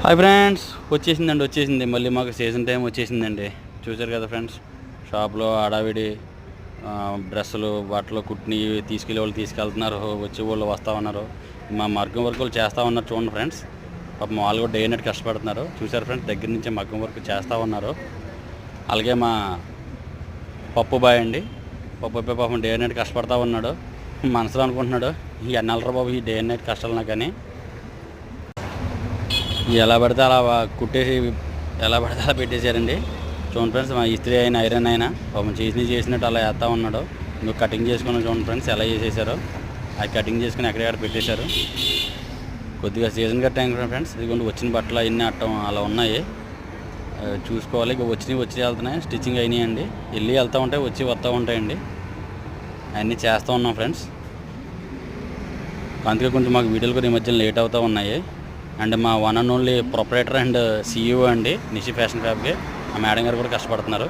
Hi friends, వచ్చేసింది మళ్ళీ మాకు సీజన్ టైం వచ్చేసిందండి. చూసారు కదా ఫ్రెండ్స్, షాప్లో ఆడావిడి డ్రెస్సులు బట్టలు కుట్టిని తీసుకెళ్ళే వాళ్ళు తీసుకెళ్తున్నారు, వచ్చే వాళ్ళు వస్తూ ఉన్నారు. మా మగ్గం వర్కులు చేస్తూ ఉన్నారు. చూడండి ఫ్రెండ్స్, పాపం వాళ్ళు కూడా డే నైట్ కష్టపడుతున్నారు. చూసారు ఫ్రెండ్స్, దగ్గర నుంచి మగ్గం వర్క్ చేస్తూ ఉన్నారు. అలాగే మా పప్పు బాయ్ అండి, పప్పు బాయ్ పాపం డే నైట్ కష్టపడతా ఉన్నాడు. మనసులో అనుకుంటున్నాడు, ఈ ఎన్నెలరా బాబు ఈ డే నైట్ కష్టాలు నాకని. ఎలా పడితే అలా కుట్టేసి ఎలా పడితే అలా పెట్టేశారండి. చూడండి ఫ్రెండ్స్, మా ఇస్త్రీ అయిన ఐరన్ అయినా పాపం చేసినట్టు అలా వేస్తూ ఉన్నాడు. నువ్వు కటింగ్ చేసుకుని చూడండి ఫ్రెండ్స్ ఎలా చేసేసారో. అది కటింగ్ చేసుకుని ఎక్కడెక్కడ పెట్టేశారు. కొద్దిగా సీజన్ కట్ టైం ఫ్రెండ్స్, ఇదిగోండి వచ్చిన బట్టలు అన్నీ అట్టం అలా ఉన్నాయి, చూసుకోవాలి. ఇక వచ్చి వెళ్తున్నాయి, స్టిచ్చింగ్ అయినాయండి. వెళ్ళి వెళ్తూ ఉంటాయి, వచ్చి వస్తూ ఉంటాయండి. అవన్నీ చేస్తూ ఉన్నాం ఫ్రెండ్స్. అందుకే కొంచెం మాకు వీడియోలు కూడా ఈ మధ్యన లేట్ అవుతూ ఉన్నాయి. అండ్ మా one and only proprietor and CEO అండి నిషి ఫ్యాషన్ ఫ్యాబ్కి, ఆ మేడం గారు కూడా కష్టపడుతున్నారు.